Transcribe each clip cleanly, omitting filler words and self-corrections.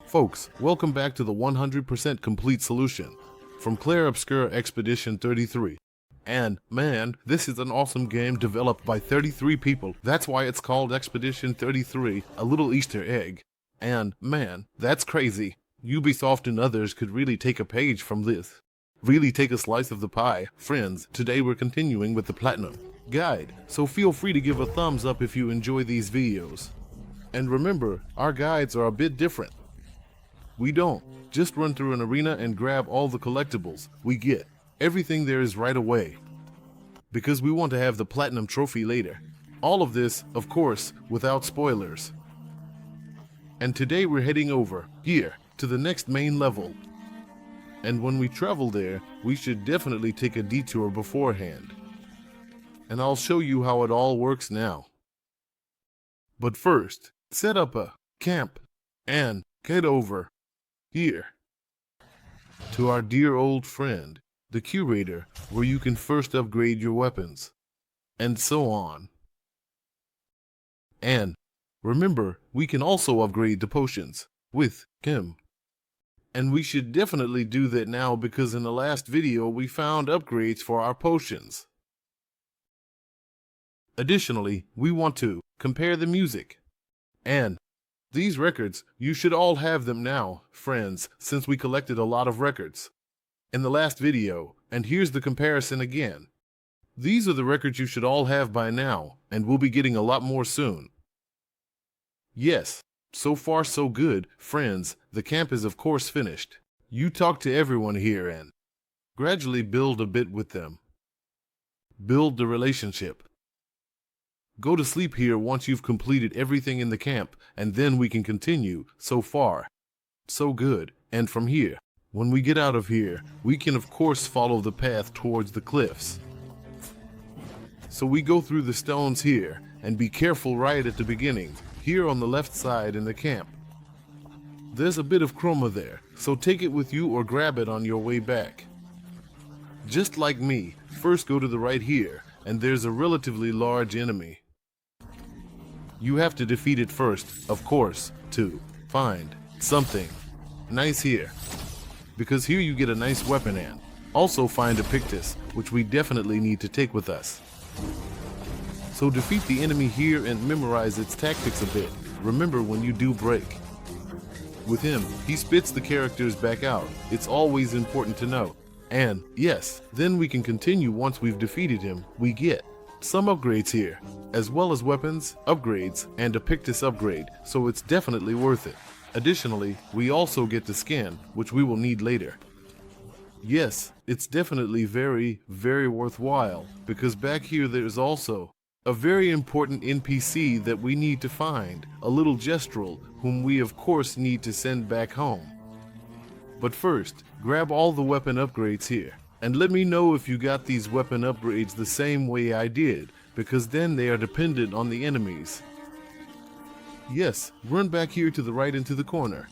Folks, welcome back to the 100% complete solution from Clair Obscur Expedition 33. And man, this is an awesome game developed by 33 people. That's why it's called Expedition 33, a little Easter egg. And man, that's crazy. Ubisoft and others could really take a page from this. Really take a slice of the pie. Friends, today we're continuing with the Platinum Guide, so feel free to give a thumbs up if you enjoy these videos. And remember, our guides are a bit different. We don't just run through an arena and grab all the collectibles. We get everything there is right away, because we want to have the Platinum Trophy later. All of this, of course, without spoilers. And today we're heading over here to the next main level. And when we travel there, we should definitely take a detour beforehand. And I'll show you how it all works now. But first, set up a camp and get over here to our dear old friend, the curator, where you can first upgrade your weapons, and so on. And remember, we can also upgrade the potions with him. And we should definitely do that now, because in the last video we found upgrades for our potions. Additionally, we want to compare the music. And these records, you should all have them now, friends, since we collected a lot of records in the last video, and here's the comparison again. These are the records you should all have by now, and we'll be getting a lot more soon. Yes, so far so good, friends. The camp is of course finished. You talk to everyone here and gradually build a bit with them. Build the relationship. Go to sleep here once you've completed everything in the camp, and then we can continue. So far, so good. And from here, when we get out of here, we can of course follow the path towards the cliffs. So we go through the stones here, and be careful right at the beginning, here on the left side in the camp. There's a bit of chroma there, so take it with you or grab it on your way back. Just like me, first go to the right here, and there's a relatively large enemy. You have to defeat it first, of course, to find something nice here. Because here you get a nice weapon and also find a Pictos, which we definitely need to take with us. So defeat the enemy here and memorize its tactics a bit. Remember when you do break. With him, he spits the characters back out. It's always important to know. And yes, then we can continue once we've defeated him. We get some upgrades here, as well as weapons, upgrades, and a Pictos upgrade, so it's definitely worth it. Additionally, we also get the skin, which we will need later. Yes, it's definitely very, very worthwhile, because back here there's also a very important NPC that we need to find, a little Gestral, whom we of course need to send back home. But first, grab all the weapon upgrades here, and let me know if you got these weapon upgrades the same way I did, because then they are dependent on the enemies. Yes, run back here to the right into the corner.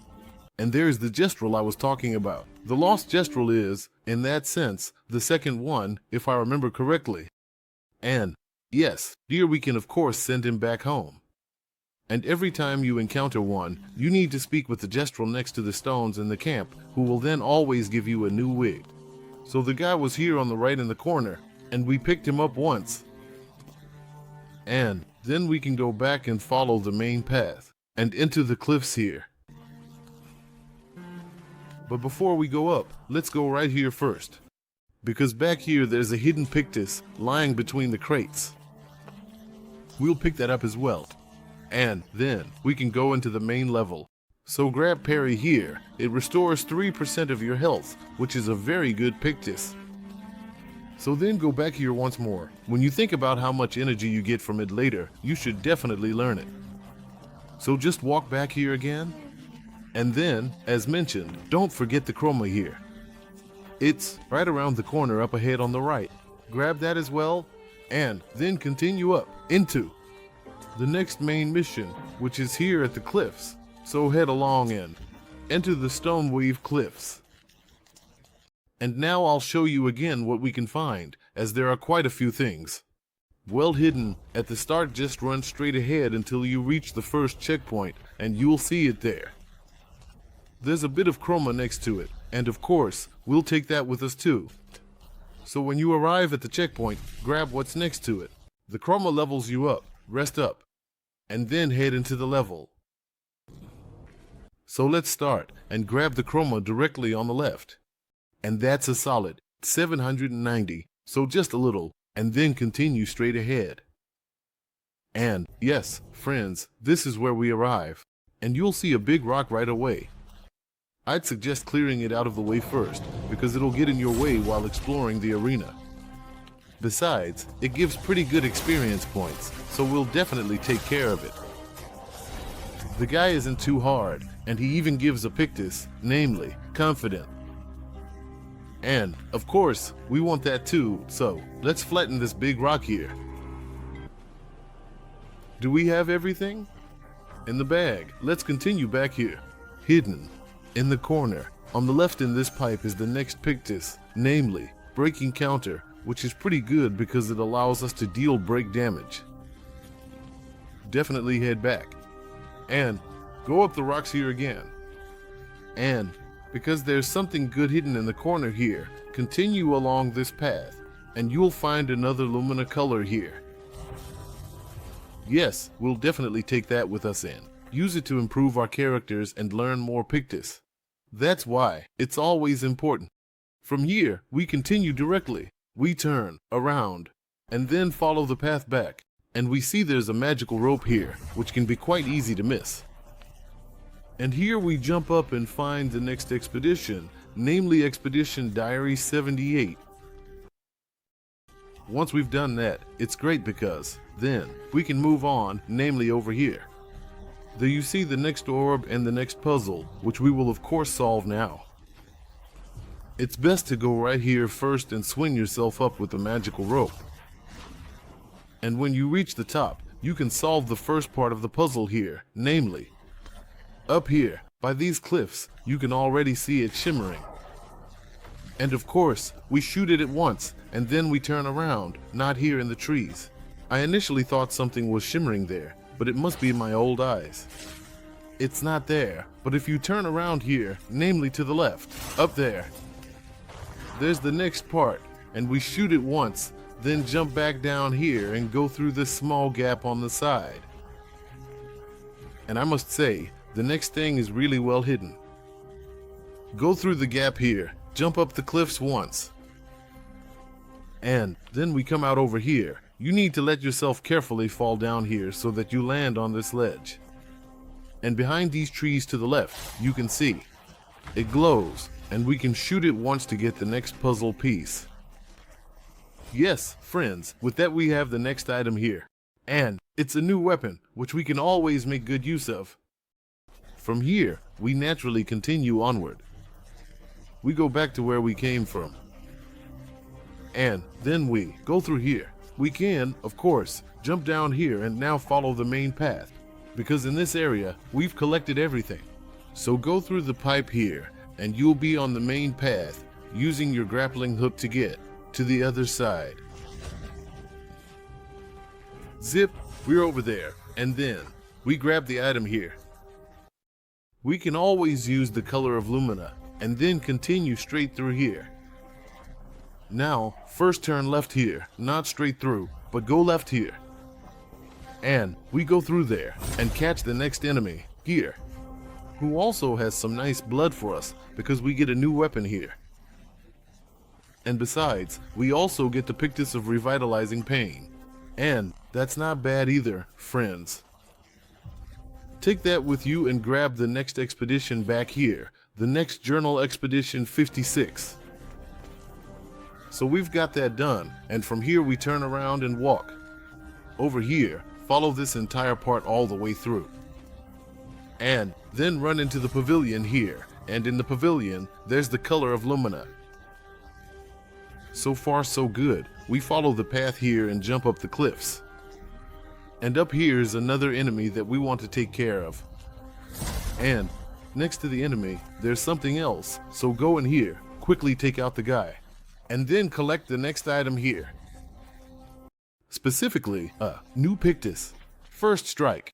And there's the Gestral I was talking about. The lost Gestral is, in that sense, the second one, if I remember correctly. And yes, here we can of course send him back home. And every time you encounter one, you need to speak with the Gestral next to the stones in the camp, who will then always give you a new wig. So the guy was here on the right in the corner, and we picked him up once. And then we can go back and follow the main path, and into the cliffs here. But before we go up, let's go right here first. Because back here there's a hidden Pictos lying between the crates. We'll pick that up as well. And then we can go into the main level. So grab Parry here. It restores 3% of your health, which is a very good Pictos. So then go back here once more. When you think about how much energy you get from it later, you should definitely learn it. So just walk back here again. And then, as mentioned, don't forget the Chroma here. It's right around the corner up ahead on the right. Grab that as well, and then continue up into the next main mission, which is here at the cliffs. So head along and enter the Stoneweave Cliffs. And now I'll show you again what we can find, as there are quite a few things. Well hidden at the start, just run straight ahead until you reach the first checkpoint, and you'll see it there. there's a bit of Chroma next to it, and of course, we'll take that with us too. So when you arrive at the checkpoint, grab what's next to it. The Chroma levels you up, rest up, and then head into the level. So let's start and grab the Chroma directly on the left. And that's a solid 790, so just a little, and then continue straight ahead. And yes, friends, this is where we arrive, and you'll see a big rock right away. I'd suggest clearing it out of the way first, because it'll get in your way while exploring the arena. Besides, it gives pretty good experience points, so we'll definitely take care of it. The guy isn't too hard, and he even gives a Pictos, namely, confident. And, of course, we want that too, so let's flatten this big rock here. Do we have everything? In the bag. Let's continue back here. Hidden. In the corner. On the left in this pipe is the next Pictos, namely, breaking counter, which is pretty good because it allows us to deal break damage. Definitely head back. And go up the rocks here again. And because there's something good hidden in the corner here, continue along this path, and you'll find another Lumina color here. Yes, we'll definitely take that with us in. Use it to improve our characters and learn more Pictos. That's why it's always important. From here, we continue directly. We turn around and then follow the path back, and we see there's a magical rope here, which can be quite easy to miss. And here we jump up and find the next expedition, namely Expedition Diary 78. Once we've done that, it's great because then we can move on, namely over here. There you see the next orb and the next puzzle, which we will of course solve now. It's best to go right here first and swing yourself up with the magical rope. And when you reach the top, you can solve the first part of the puzzle here, namely, up here, by these cliffs, you can already see it shimmering. And of course, we shoot it at once, and then we turn around, not here in the trees. I initially thought something was shimmering there, but it must be my old eyes. It's not there, but if you turn around here, namely to the left, up there, there's the next part, and we shoot it once, then jump back down here and go through this small gap on the side. And I must say, the next thing is really well hidden. Go through the gap here, jump up the cliffs once, and then we come out over here. You need to let yourself carefully fall down here so that you land on this ledge. And behind these trees to the left, you can see, it glows, and we can shoot it once to get the next puzzle piece. Yes, friends, with that we have the next item here. And it's a new weapon, which we can always make good use of. From here, we naturally continue onward. We go back to where we came from. And then we go through here. We can, of course, jump down here and now follow the main path, because in this area, we've collected everything. So go through the pipe here, and you'll be on the main path, using your grappling hook to get to the other side. Zip, we're over there, and then we grab the item here. We can always use the color of Lumina, and then continue straight through here. Now, first turn left here, not straight through, but go left here. And we go through there, and catch the next enemy, here, who also has some nice blood for us, because we get a new weapon here. And besides, we also get the Pictos of Revitalizing Pain. And that's not bad either, friends. Take that with you and grab the next expedition back here, the next Journal Expedition 56. So we've got that done, and from here we turn around and walk. Over here, follow this entire part all the way through. And then run into the pavilion here, and in the pavilion, there's the color of Lumina. So far so good. We follow the path here and jump up the cliffs. And up here is another enemy that we want to take care of. And next to the enemy, there's something else, so go in here, quickly take out the guy, and then collect the next item here. Specifically, new Pictos. First strike.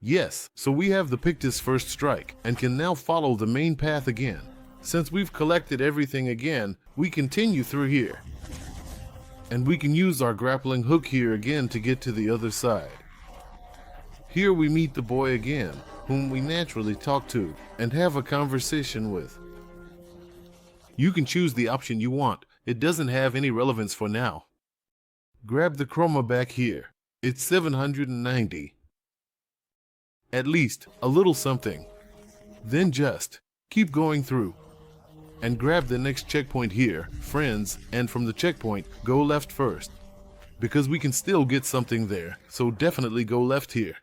Yes, so we have the Pictos first strike and can now follow the main path again. Since we've collected everything again, we continue through here. And we can use our grappling hook here again to get to the other side. Here we meet the boy again, whom we naturally talk to and have a conversation with. You can choose the option you want. It doesn't have any relevance for now. Grab the Chroma back here. It's 790. At least a little something. Then just keep going through. And grab the next checkpoint here, friends, and from the checkpoint, go left first. Because we can still get something there, so definitely go left here.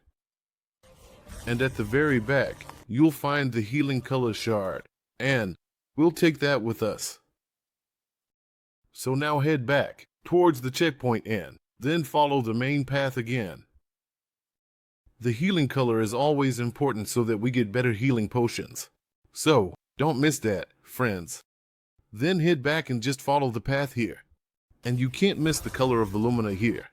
And at the very back, you'll find the healing color shard, and we'll take that with us. So now head back towards the checkpoint and then follow the main path again. The healing color is always important so that we get better healing potions. So don't miss that, friends. Then head back and just follow the path here. And you can't miss the color of the Lumina here.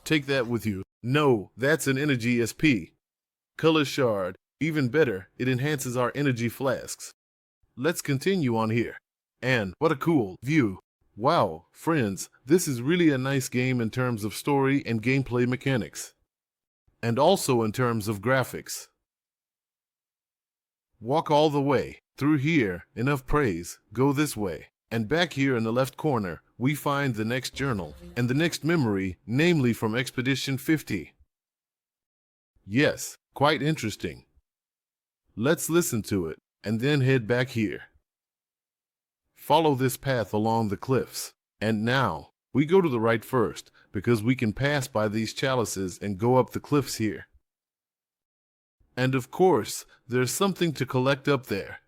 Take that with you. No, that's an energy SP. Color shard, even better, it enhances our energy flasks. Let's continue on here. And what a cool view. Wow, friends, this is really a nice game in terms of story and gameplay mechanics. And also in terms of graphics. Walk all the way through here, enough praise, go this way. And back here in the left corner, we find the next journal and the next memory, namely from Expedition 50. Yes, quite interesting. Let's listen to it and then head back here. Follow this path along the cliffs. And now, we go to the right first, because we can pass by these chalices and go up the cliffs here. And of course, there's something to collect up there.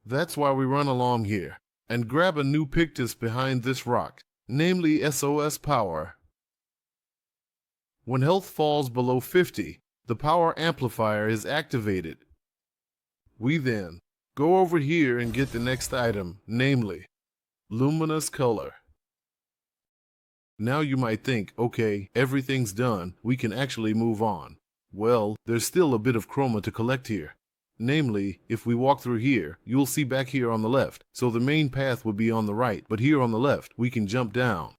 That's why we run along here, and grab a new Pictos behind this rock, namely SOS Power. When health falls below 50, the power amplifier is activated. We then go over here and get the next item, namely Lumina's color. Now you might think, okay, everything's done, we can actually move on. Well, there's still a bit of Chroma to collect here. Namely, if we walk through here, you'll see back here on the left, so the main path would be on the right, but here on the left, we can jump down.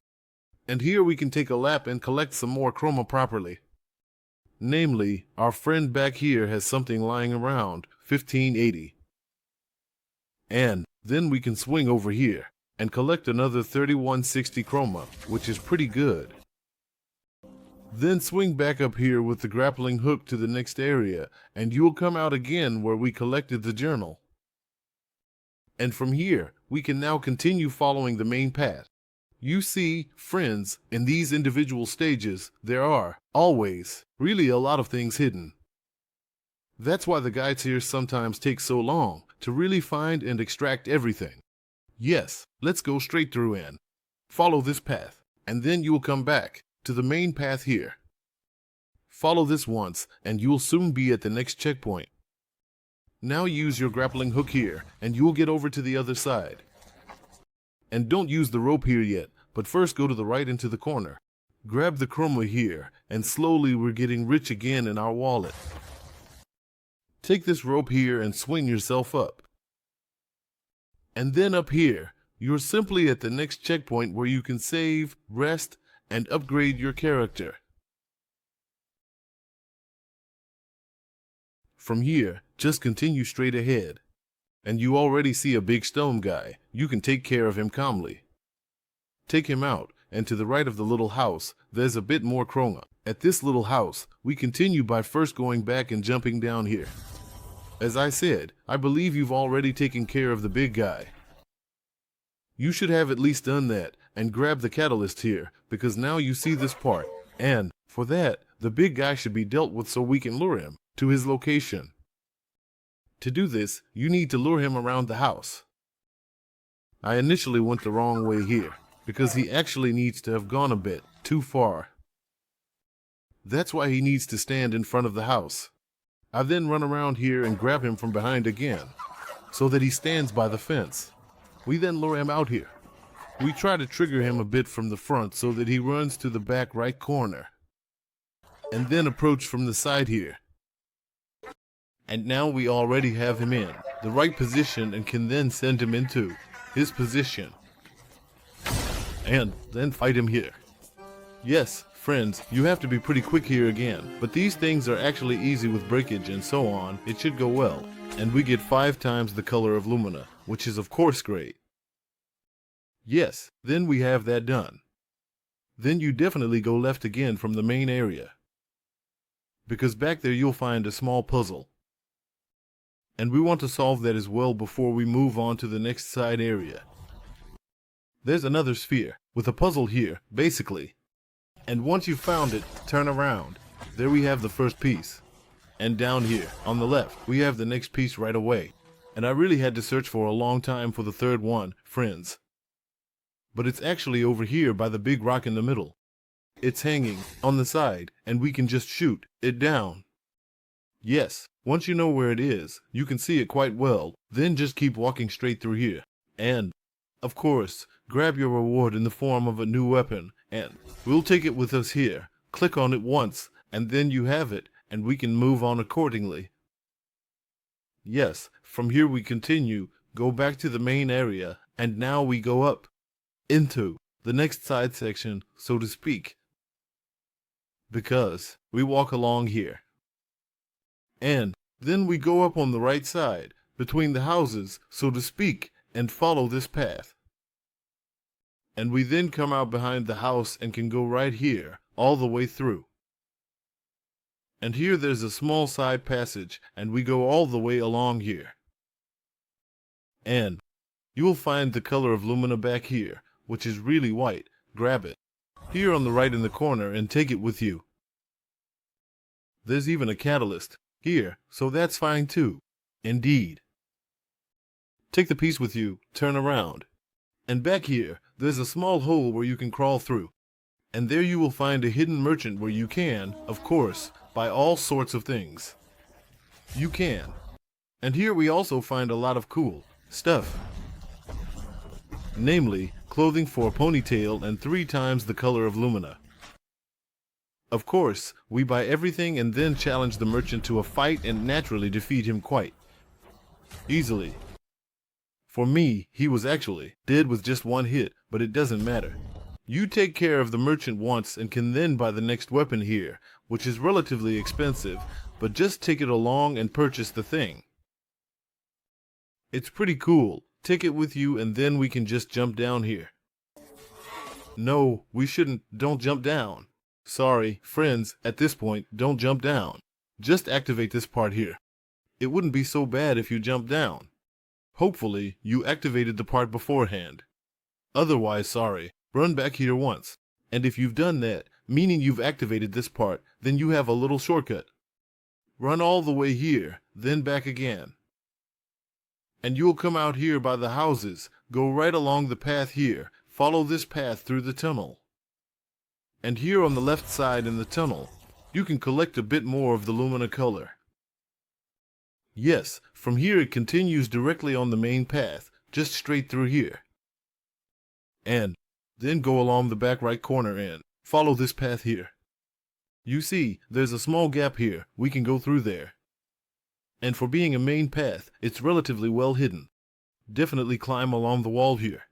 And here we can take a lap and collect some more Chroma properly. Namely, our friend back here has something lying around, 1580. And then we can swing over here and collect another 3160 Chroma, which is pretty good. Then swing back up here with the grappling hook to the next area, and you'll come out again where we collected the journal. And from here, we can now continue following the main path. You see, friends, in these individual stages, there are, always, really a lot of things hidden. That's why the guides here sometimes take so long to really find and extract everything. Yes, let's go straight through and follow this path, and then you'll come back to the main path here. Follow this once, and you'll soon be at the next checkpoint. Now use your grappling hook here, and you'll get over to the other side. And don't use the rope here yet, but first go to the right into the corner. Grab the Chroma here, and slowly we're getting rich again in our wallet. Take this rope here and swing yourself up. And then up here, you're simply at the next checkpoint where you can save, rest, and upgrade your character. From here, just continue straight ahead. And you already see a big stone guy. You can take care of him calmly. Take him out, and to the right of the little house, there's a bit more Chroma. At this little house, we continue by first going back and jumping down here. As I said, I believe you've already taken care of the big guy. You should have at least done that, and grab the catalyst here, because now you see this part, and, for that, the big guy should be dealt with so we can lure him to his location. To do this, you need to lure him around the house. I initially went the wrong way here, because he actually needs to have gone a bit too far. That's why he needs to stand in front of the house. I then run around here and grab him from behind again, so that he stands by the fence. We then lure him out here. We try to trigger him a bit from the front so that he runs to the back right corner. and then approach from the side here. And now we already have him in the right position and can then send him into his position. And then fight him here. Yes, friends, you have to be pretty quick here again, but these things are actually easy with breakage and so on. It should go well. And we get 5 times the color of Lumina, which is of course great. Yes, then we have that done. Then you definitely go left again from the main area, because back there you'll find a small puzzle. And we want to solve that as well before we move on to the next side area. There's another sphere with a puzzle here, basically. And once you've found it, turn around. There we have the first piece. And down here, on the left, we have the next piece right away. And I really had to search for a long time for the third one, friends. But it's actually over here by the big rock in the middle. It's hanging on the side, and we can just shoot it down. Yes, once you know where it is, you can see it quite well. Then just keep walking straight through here. And, of course, grab your reward in the form of a new weapon, and we'll take it with us here. Click on it once, and then you have it, and we can move on accordingly. Yes, from here we continue, go back to the main area, and now we go up into the next side section, so to speak, because we walk along here. And then we go up on the right side, between the houses, so to speak, and follow this path. And we then come out behind the house and can go right here, all the way through. And here there's a small side passage, and we go all the way along here. And you will find the color of Lumina back here, which is really white. Grab it here on the right in the corner and take it with you. There's even a catalyst here, so that's fine too. Indeed. Take the piece with you, turn around. And back here, there's a small hole where you can crawl through. And there you will find a hidden merchant where you can, of course, buy all sorts of things. You can. And here we also find a lot of cool stuff. Namely, clothing for Ponytail and 3 times the color of Lumina. Of course, we buy everything and then challenge the merchant to a fight and naturally defeat him quite easily. For me, he was actually dead with just 1 hit, but it doesn't matter. You take care of the merchant once and can then buy the next weapon here, which is relatively expensive, but just take it along and purchase the thing. It's pretty cool. Take it with you and then we can just jump down here. No, we shouldn't. Don't jump down. Sorry, friends, at this point, don't jump down. Just activate this part here. It wouldn't be so bad if you jumped down. Hopefully, you activated the part beforehand. Otherwise, sorry, run back here once. And if you've done that, meaning you've activated this part, then you have a little shortcut. Run all the way here, then back again. And you'll come out here by the houses, go right along the path here, follow this path through the tunnel. And here on the left side in the tunnel, you can collect a bit more of the Lumina color. Yes, from here it continues directly on the main path, just straight through here. And then go along the back right corner and follow this path here. You see, there's a small gap here, we can go through there. And for being a main path, it's relatively well hidden. Definitely climb along the wall here.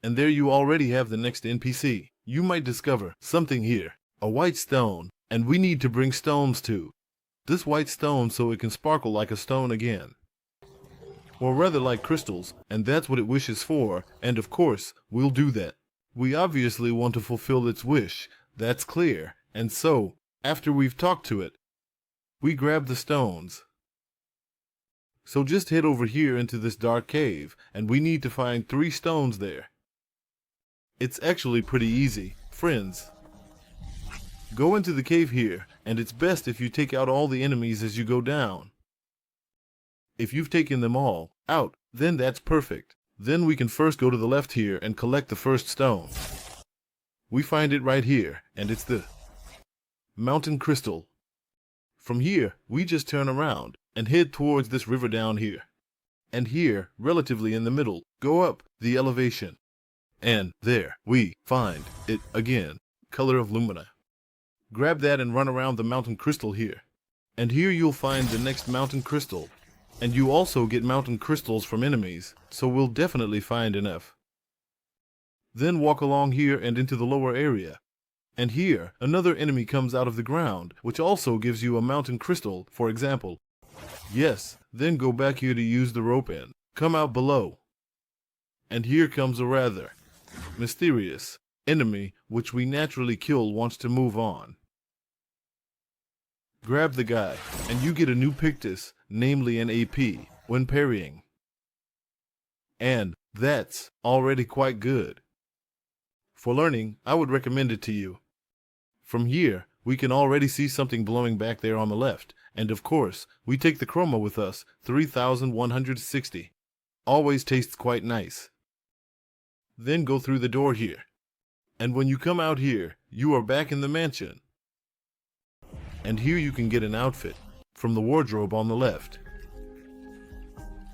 And there you already have the next NPC. You might discover something here, a white stone, and we need to bring stones to this white stone so it can sparkle like a stone again. Or rather like crystals, and that's what it wishes for, and of course, we'll do that. We obviously want to fulfill its wish, that's clear, and so, after we've talked to it, we grab the stones. So just head over here into this dark cave, and we need to find 3 stones there. It's actually pretty easy, friends. Go into the cave here, and it's best if you take out all the enemies as you go down. If you've taken them all out, then that's perfect. Then we can first go to the left here and collect the first stone. We find it right here, and it's the mountain crystal. From here, we just turn around and head towards this river down here. And here, relatively in the middle, go up the elevation. And there we find it again, color of Lumina. grab that and run around the mountain crystal here. And here you'll find the next mountain crystal. And you also get mountain crystals from enemies, so we'll definitely find enough. Then walk along here and into the lower area. And here, another enemy comes out of the ground, which also gives you a mountain crystal, for example. Yes, then go back here to use the rope and come out below. And here comes a rather mysterious enemy, which we naturally kill wants to move on. Grab the guy, and you get a new Pictos, namely an AP, when parrying. And that's already quite good. For learning, I would recommend it to you. From here, we can already see something blowing back there on the left, and of course, we take the Chroma with us, 3160. Always tastes quite nice. Then go through the door here. And when you come out here, you are back in the mansion. And here you can get an outfit from the wardrobe on the left.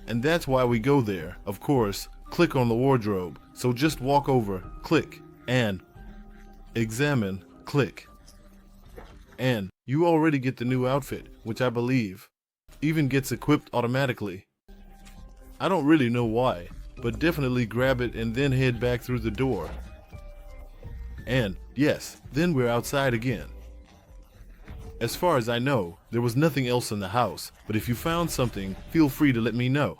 And that's why we go there, of course, click on the wardrobe. So just walk over, click, and examine, click. And you already get the new outfit, which I believe even gets equipped automatically. I don't really know why, but definitely grab it and then head back through the door. And yes, then we're outside again. As far as I know, there was nothing else in the house, but if you found something, feel free to let me know.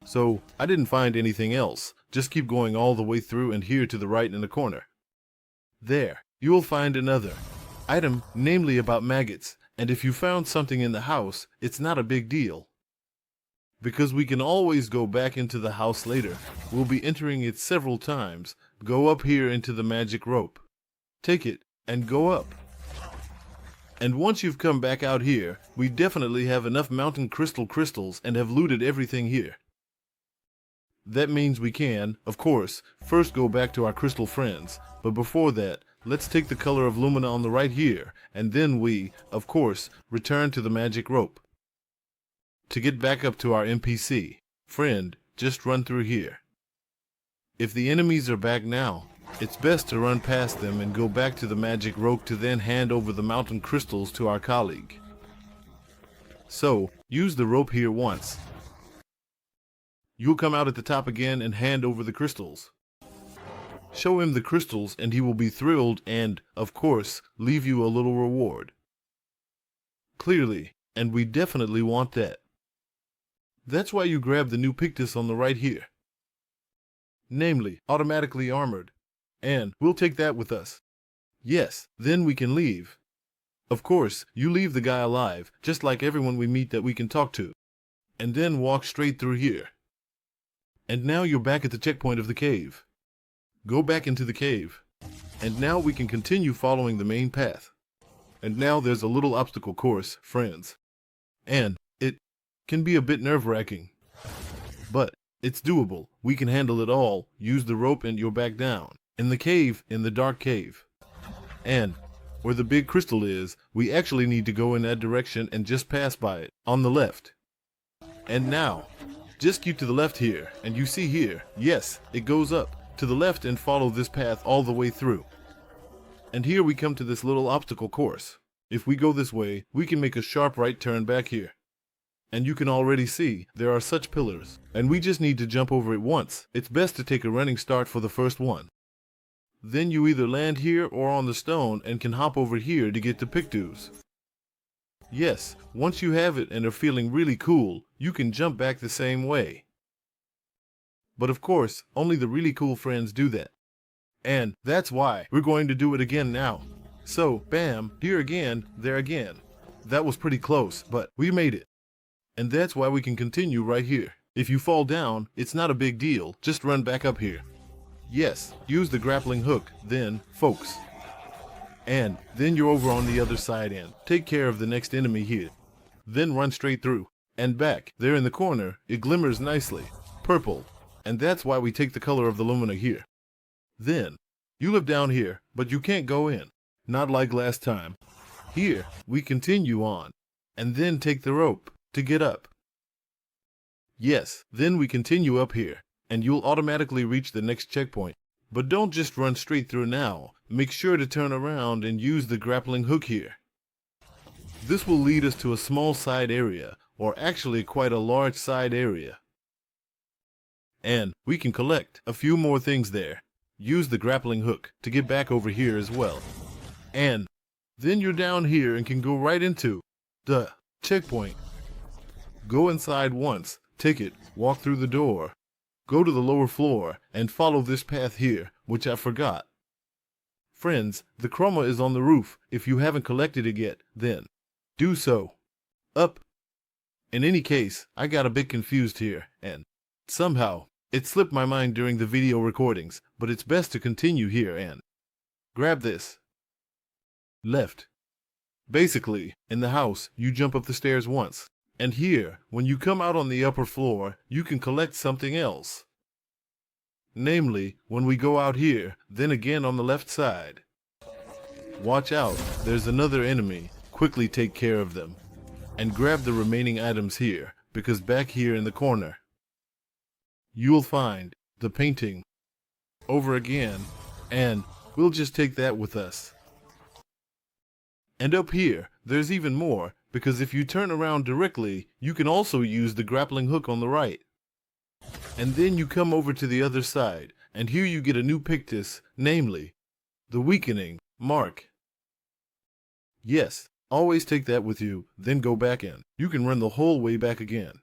So, I didn't find anything else, just keep going all the way through and here to the right in the corner. There, you will find another item, namely about maggots, and if you found something in the house, it's not a big deal. Because we can always go back into the house later, we'll be entering it several times, go up here into the magic rope. Take it, and go up. And once you've come back out here, we definitely have enough mountain crystals and have looted everything here. That means we can, of course, first go back to our crystal friends, but before that, let's take the color of Lumina on the right here, and then we, of course, return to the magic rope. To get back up to our NPC friend, just run through here. If the enemies are back now, it's best to run past them and go back to the magic rope to then hand over the mountain crystals to our colleague. So, use the rope here once. You'll come out at the top again and hand over the crystals. Show him the crystals and he will be thrilled and, of course, leave you a little reward. Clearly, and we definitely want that. That's why you grab the new Pictos on the right here. Namely, automatically armored. And we'll take that with us. Yes, then we can leave. Of course, you leave the guy alive, just like everyone we meet that we can talk to. And then walk straight through here. And now you're back at the checkpoint of the cave. Go back into the cave. And now we can continue following the main path. And now there's a little obstacle course, friends. And it can be a bit nerve-wracking. But it's doable. We can handle it all. Use the rope and you're back down. In the cave, in the dark cave. And where the big crystal is, we actually need to go in that direction and just pass by it, on the left. And now, just keep to the left here, and you see here, yes, it goes up, to the left and follow this path all the way through. And here we come to this little obstacle course. If we go this way, we can make a sharp right turn back here. And you can already see, there are such pillars, and we just need to jump over it once. It's best to take a running start for the first one. Then you either land here or on the stone and can hop over here to get to Pictos. Yes, once you have it and are feeling really cool, you can jump back the same way. But of course, only the really cool friends do that. And that's why we're going to do it again now. So, bam, here again, there again. That was pretty close, but we made it. And that's why we can continue right here. If you fall down, it's not a big deal, just run back up here. Yes, use the grappling hook, then focus. And then you're over on the other side and take care of the next enemy here. Then run straight through. And back, there in the corner, it glimmers nicely. Purple. And that's why we take the color of the Lumina here. Then, you live down here, but you can't go in. Not like last time. Here, we continue on. And then take the rope to get up. Yes, then we continue up here. And you'll automatically reach the next checkpoint. But don't just run straight through now. Make sure to turn around and use the grappling hook here. This will lead us to a small side area, or actually quite a large side area. And we can collect a few more things there. Use the grappling hook to get back over here as well. And then you're down here and can go right into the checkpoint. Go inside once, take it, walk through the door, go to the lower floor, and follow this path here, which I forgot. Friends, the Chroma is on the roof. If you haven't collected it yet, then do so. Up. In any case, I got a bit confused here, and somehow it slipped my mind during the video recordings, but it's best to continue here and grab this. Left. Basically, in the house, you jump up the stairs once. And here, when you come out on the upper floor, you can collect something else. Namely, when we go out here, then again on the left side. Watch out, there's another enemy. Quickly take care of them. And grab the remaining items here, because back here in the corner, you'll find the painting. Over again, and we'll just take that with us. And up here, there's even more, because if you turn around directly, you can also use the grappling hook on the right. And then you come over to the other side, and here you get a new Pictos, namely, the weakening mark. Yes, always take that with you, then go back in. You can run the whole way back again.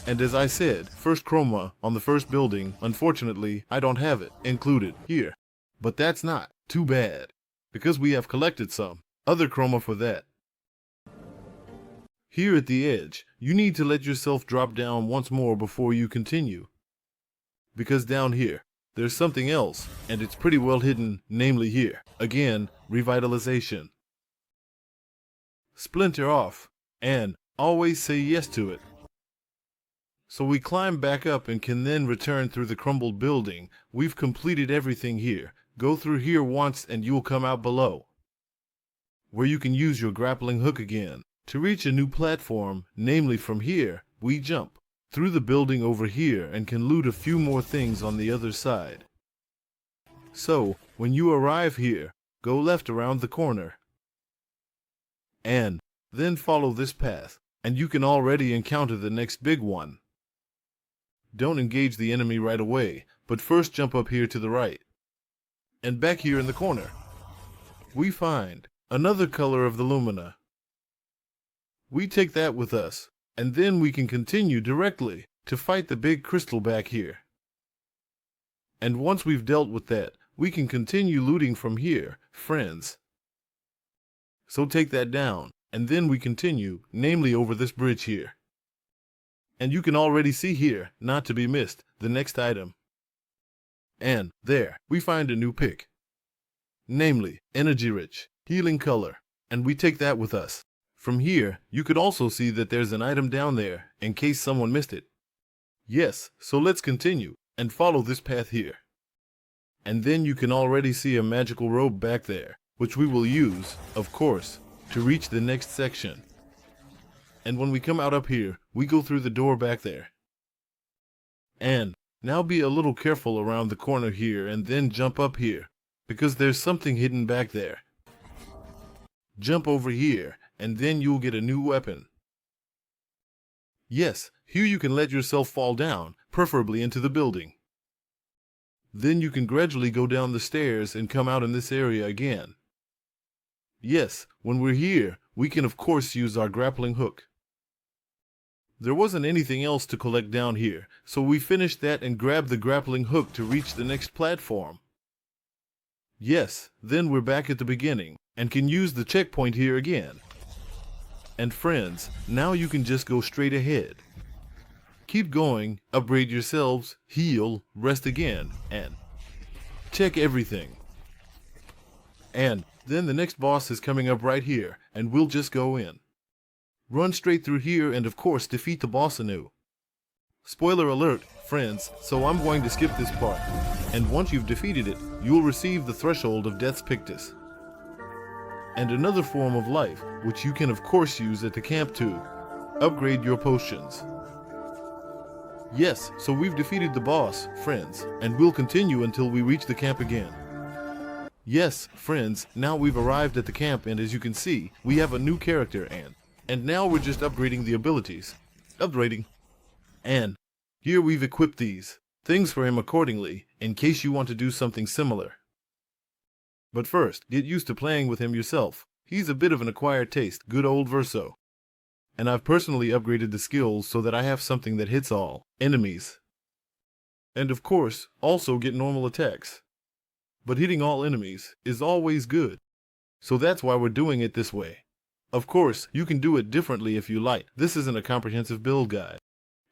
And as I said, first Chroma on the first building, unfortunately, I don't have it included here. But that's not too bad, because we have collected some other Chroma for that. Here at the edge, you need to let yourself drop down once more before you continue. Because down here, there's something else, and it's pretty well hidden, namely here. Again, revitalization. Splinter off, and always say yes to it. So we climb back up and can then return through the crumbled building. We've completed everything here. Go through here once and you'll come out below, where you can use your grappling hook again to reach a new platform. Namely, from here, we jump through the building over here and can loot a few more things on the other side. So, when you arrive here, go left around the corner. And then follow this path, and you can already encounter the next big one. Don't engage the enemy right away, but first jump up here to the right. And back here in the corner, we find another color of the Lumina. We take that with us, and then we can continue directly to fight the big crystal back here. And once we've dealt with that, we can continue looting from here, friends. So take that down, and then we continue, namely over this bridge here. And you can already see here, not to be missed, the next item. And there, we find a new pick. Namely, energy rich, healing color, and we take that with us. From here, you could also see that there's an item down there, in case someone missed it. Yes, so let's continue, and follow this path here. And then you can already see a magical robe back there, which we will use, of course, to reach the next section. And when we come out up here, we go through the door back there. And now be a little careful around the corner here and then jump up here, because there's something hidden back there. Jump over here, and then you'll get a new weapon. Yes, here you can let yourself fall down, preferably into the building. Then you can gradually go down the stairs and come out in this area again. Yes, when we're here, we can of course use our grappling hook. There wasn't anything else to collect down here, so we finished that and grabbed the grappling hook to reach the next platform. Yes, then we're back at the beginning, and can use the checkpoint here again. And friends, now you can just go straight ahead. Keep going, upgrade yourselves, heal, rest again, and check everything. And then the next boss is coming up right here, and we'll just go in. Run straight through here and of course defeat the boss anew. Spoiler alert, friends, so I'm going to skip this part. And once you've defeated it, you'll receive the threshold of Death's Pictos. And another form of life, which you can of course use at the camp to upgrade your potions. Yes, so we've defeated the boss, friends, and we'll continue until we reach the camp again. Yes, friends, now we've arrived at the camp, and as you can see, we have a new character, and now we're just upgrading the abilities. Upgrading. And here we've equipped these things for him accordingly, in case you want to do something similar. But first, get used to playing with him yourself. He's a bit of an acquired taste, good old Verso. And I've personally upgraded the skills so that I have something that hits all enemies. And of course, also get normal attacks. But hitting all enemies is always good. So that's why we're doing it this way. Of course, you can do it differently if you like. This isn't a comprehensive build guide.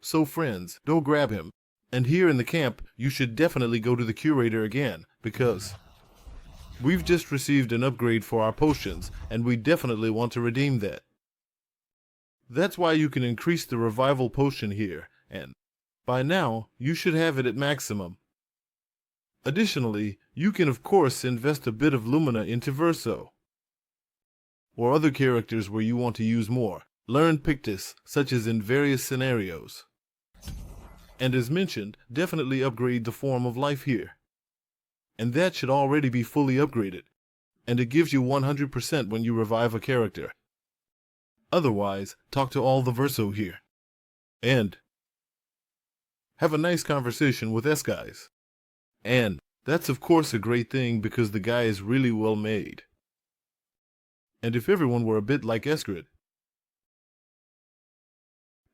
So friends, go grab him. And here in the camp, you should definitely go to the curator again, because we've just received an upgrade for our potions, and we definitely want to redeem that. That's why you can increase the revival potion here, and by now, you should have it at maximum. Additionally, you can of course invest a bit of Lumina into Verso, or other characters where you want to use more. Learn Pictos, such as in various scenarios. And as mentioned, definitely upgrade the form of life here. And that should already be fully upgraded, and it gives you 100% when you revive a character. Otherwise, talk to all the Verso here. And have a nice conversation with S guys. And that's of course a great thing because the guy is really well made. And if everyone were a bit like Esgrid,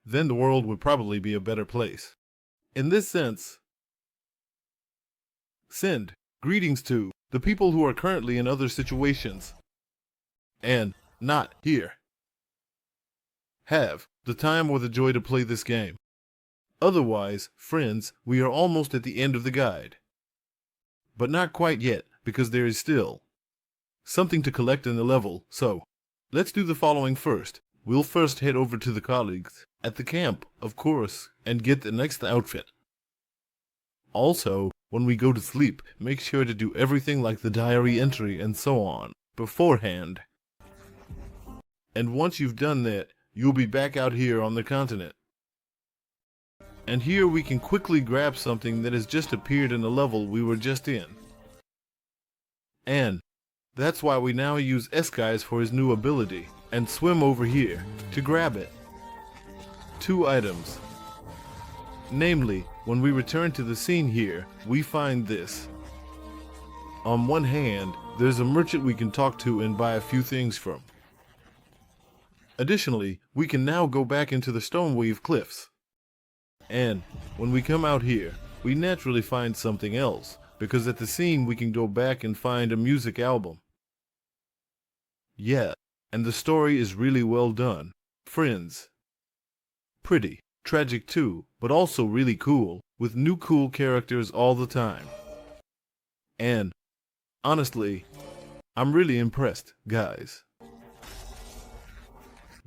then the world would probably be a better place. In this sense, send greetings to the people who are currently in other situations and not here. Have the time or the joy to play this game. Otherwise, friends, we are almost at the end of the guide. But not quite yet, because there is still something to collect in the level, so let's do the following first. We'll first head over to the colleagues at the camp, of course, and get the next outfit. Also, when we go to sleep, make sure to do everything like the diary entry and so on beforehand. And once you've done that, you'll be back out here on the continent. And here we can quickly grab something that has just appeared in the level we were just in. And that's why we now use S-Guys for his new ability, and swim over here to grab it. 2 items. Namely, when we return to the scene here, we find this. On one hand, there's a merchant we can talk to and buy a few things from. Additionally, we can now go back into the Stonewave Cliffs. And when we come out here, we naturally find something else, because at the scene we can go back and find a music album. Yeah, and the story is really well done, friends. Pretty, tragic too, but also really cool, with new cool characters all the time. And honestly, I'm really impressed, guys.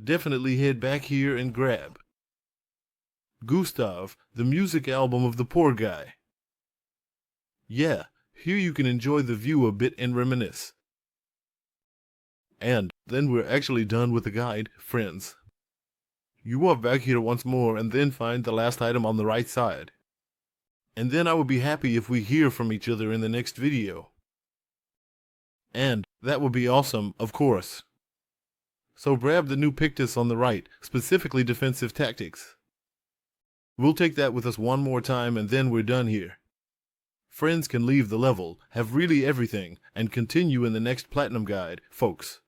Definitely head back here and grab Gustav, the music album of the poor guy. Yeah, here you can enjoy the view a bit and reminisce. And then we're actually done with the guide, friends. You walk back here once more and then find the last item on the right side. And then I would be happy if we hear from each other in the next video. And that would be awesome, of course. So grab the new Pictos on the right, specifically defensive tactics. We'll take that with us one more time and then we're done here. Friends can leave the level, have really everything, and continue in the next Platinum Guide, folks.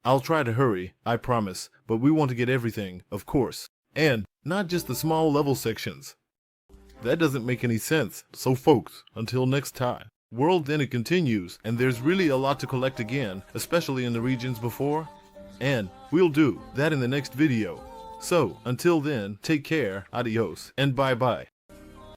I'll try to hurry, I promise, but we want to get everything, of course. And not just the small level sections. That doesn't make any sense, so folks, until next time. World then it continues, and there's really a lot to collect again, especially in the regions before. And we'll do that in the next video. So, until then, take care, adios, and bye-bye.